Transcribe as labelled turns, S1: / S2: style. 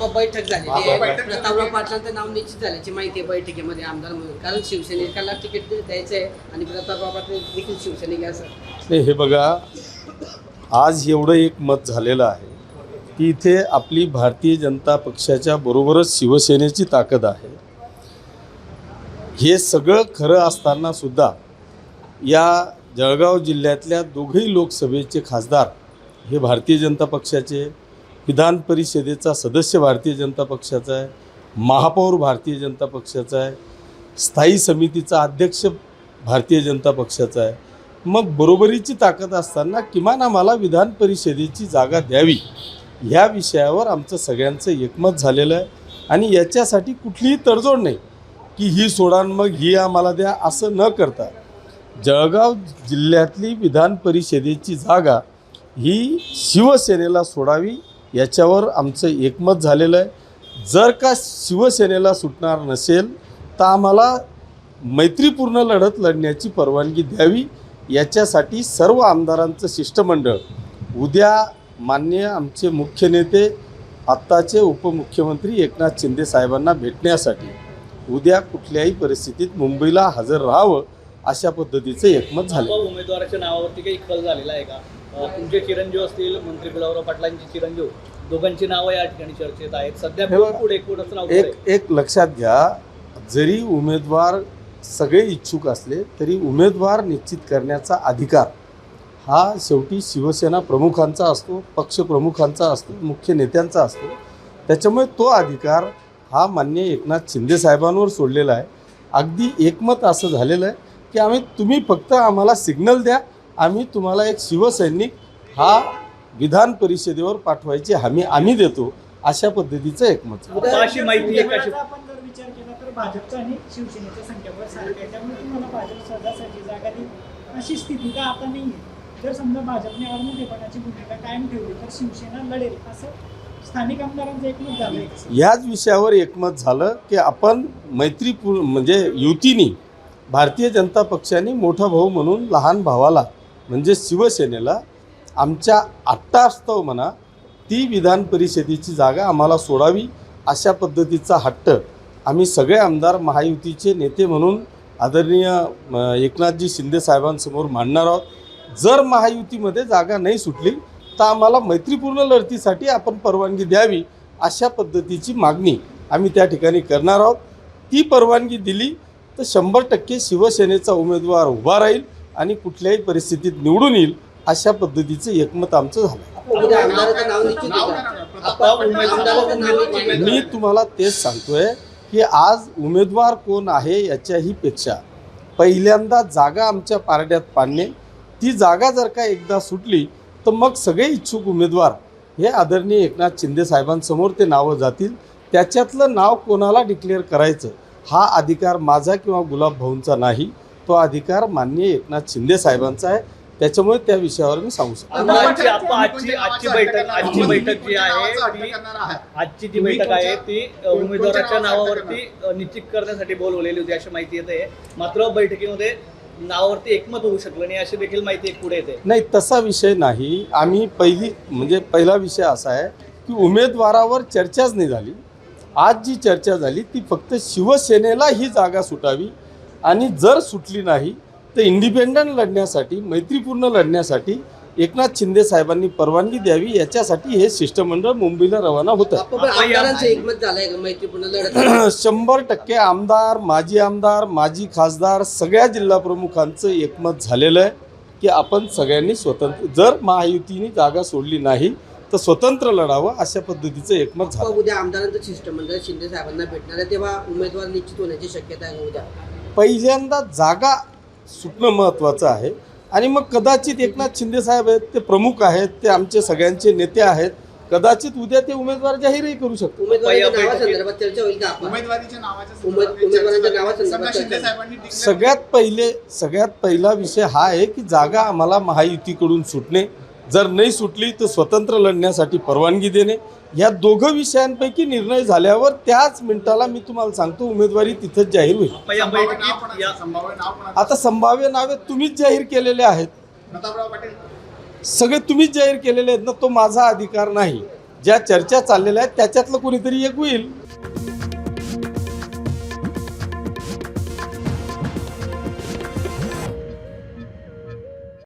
S1: बैठक झालेली प्रतापराव पाटलांचं नाव निश्चित झाल्याची माहिती आहे बैठकीमध्ये आमदार म्हणून, कारण शिवसैनिकाला तिकीट द्यायचं आहे आणि प्रतापराव पाटील देखील शिवसैनिक असं
S2: नाही. हे बघा, आज एवढं एक मत झालेलं आहे की इथे आपली भारतीय जनता पक्षाच्या बरोबरच शिवसेनेची ताकद आहे. हे सगळं खरं असताना सुद्धा या जळगाव जिल्ह्यातल्या दोघेही लोकसभेचे खासदार हे भारतीय जनता पक्षाचे, विधान परिषदेचा सदस्य भारतीय जनता पक्षाचा आहे, महापौर भारतीय जनता पक्षाचा आहे, स्थायी समितीचा अध्यक्ष भारतीय जनता पक्षाचा आहे. मग बरोबरीची ताकद असताना किमान आम्हाला विधान परिषदेची जागा द्यावी ह्या विषयावर आमचं सगळ्यांचं एकमत झालेलं आहे. आणि याच्यासाठी कुठलीही तडजोड नाही की ही सोडा मग ही आम्हाला द्या, असं न करता जळगाव जिल्ह्यातली विधान परिषदेची जागा ही शिवसेनेला सोडावी याच्यावर आमचं एकमत झालेलं आहे. जर का शिवसेनेला सुटणार नसेल तर आम्हाला मैत्रीपूर्ण लढत लढण्याची परवानगी द्यावी. याच्यासाठी सर्व आमदारांचं शिष्टमंडळ उद्या माननीय आमचे मुख्य नेते आत्ताचे उपमुख्यमंत्री एकनाथ शिंदे साहेबांना भेटण्यासाठी उद्या कुठल्याही परिस्थितीत मुंबईला हजर राहावं अशा पद्धतीचं एकमत झालं.
S3: उमेदवाराच्या नावावरती काही खल झालेला आहे का? तुमचे चिरंजीव असतील, मंत्री गुलाबराव पाटलांचे चिरंजीव, दोघांची नावं या ठिकाणी चर्चेत आहेत. सध्या पुढे कोणाचं नाव?
S2: एक लक्षात घ्या, जरी उमेदवार सगळे इच्छुक असले तरी उमेदवार निश्चित करण्याचा अधिकार हा शेवटी शिवसेना प्रमुखांचा असतो, पक्षप्रमुखांचा असतो, मुख्य नेत्यांचा असतो. त्याच्यामुळे तो अधिकार हा माननीय एकनाथ शिंदे साहेबांवर सोडलेला आहे. अगदी एकमत असं झालेलं आहे की तुम्ही फक्त आम्हाला सिग्नल द्या, आम्ही तुम्हाला एक शिवसैनिक हा विधान परिषदेवर पाठवायची हमी आम्ही देतो, अशा पद्धतीचं एकमत.
S3: अशी माहिती आहे का?
S4: आपण जर विचार केला तर भाजपचा आणि शिवसेनेच्या संख्याबळ सारखं आहे, त्यामुळे तुम्हाला भाजप सहजासहजी जागा देईल अशी स्थिती तर आता नाही आहे. जर समजा भाजपने अवनतेपणाची भूमिका कायम ठेवली तर शिवसेना लढेल असं स्थानिक आमदारांचं एकमत झालंय.
S2: याच विषयावर एकमत झालं की आपण मैत्रीपूर्ण म्हणजे युतीनी भारतीय जनता पक्षाने मोठा भाऊ म्हणून लहान भावाला म्हणजे शिवसेनेला आमच्या आट्टास्तव म्हणा ती विधान परिषदेची जागा आम्हाला सोडावी अशा पद्धतीचा हट्ट आम्ही सगळे आमदार महायुतीचे नेते म्हणून आदरणीय एकनाथजी शिंदे साहेबांसमोर मांडणार आहोत. जर महायुतीमध्ये जागा नाही सुटली तर आम्हाला मैत्रीपूर्ण लढतीसाठी आपण परवानगी द्यावी अशा पद्धतीची मागणी आम्ही त्या ठिकाणी करणार आहोत. ती परवानगी दिली तर 100% शिवसेनेचा उमेदवार उभा राहील आणि कुठल्याही परिस्थितीत निवडून येईल अशा पद्धतीचं एकमत आमचं झालं. मी तुम्हाला तेच सांगतोय की आज उमेदवार कोण आहे याच्याही पेक्षा पहिल्यांदा जागा आमच्या पारड्यात पाडणे. ती जागा जर का एकदा सुटली तर मग सगळे इच्छुक उमेदवार हे आदरणीय एकनाथ शिंदे साहेबांसमोर ते नावं जातील. त्याच्यातलं नाव कोणाला डिक्लेअर करायचं हा अधिकार माझा किंवा गुलाब भाऊंचा नाही, तो अधिकार माननीय एकनाथ शिंदे साहेबांचा आहे. त्याच्यामुळे त्या विषयावर मी सांगू शकतो.
S3: आजची जी बैठक आहे ती उमेदवाराच्या नावावरती निश्चित करण्यासाठी बोलवलेली होती अशी माहिती येते. मात्र बैठकीमध्ये नावावरती एकमत होऊ शकलं नाही अशी देखील माहिती पुढे येते.
S2: नाही, तसा विषय नाही. आम्ही पहिला विषय असा आहे की उमेदवारावर चर्चाच नाही झाली. आज जी चर्चा झाली ती फक्त शिवसेनेला ही जागा सुटावी आणि जर सुटली नाही तर इंडिपेंडंट लढण्यासाठी, मैत्रीपूर्ण लढण्यासाठी एकनाथ शिंदे साहेबांनी परवानगी द्यावी याच्यासाठी हे शिष्टमंडळ मुंबईला रवाना होतं. 100% आमदार, माजी खासदार सगळ्या जिल्हा प्रमुखांचं एकमत झालेलं आहे की आपण सगळ्यांनी स्वतंत्र, जर महायुतीने जागा सोडली नाही तर स्वतंत्र लढावं अशा पद्धतीचं एकमत झालं.
S1: उद्या आमदारांचं शिष्टमंडळ शिंदे साहेबांना भेटणार आहे तेव्हा उमेदवार निश्चित होण्याची शक्यता आहे उद्या.
S2: पहिल्यांदा जागा सुटणं महत्त्वाचं आहे आणि मग कदाचित एकनाथ शिंदे साहेब आहेत, ते प्रमुख आहेत, ते आमचे सगळ्यांचे नेते आहेत, कदाचित उद्या ते उमेदवार जाहीरही करू शकतो.
S1: उमेदवाराच्या नावासंदर्भात चर्चा होईल का? उमेदवाराच्या नावासंदर्भात
S2: सगळ्यात पहिला विषय हा आहे की जागा आम्हाला महायुतीकडून सुटणे, जर नाही सुटली तर स्वतंत्र लढण्यासाठी परवानगी देणे. या दोघं विषयांपैकी निर्णय झाल्यावर त्याच मिनिटाला मी तुम्हाला सांगतो उमेदवारी तिथंच जाहीर होईल. आता संभाव्य नावे तुम्हीच जाहीर केलेले आहेत, सगळे तुम्हीच जाहीर केलेले आहेत ना, तो माझा अधिकार नाही. ज्या चर्चा चाललेल्या आहेत त्याच्यातलं कोणीतरी एक होईल.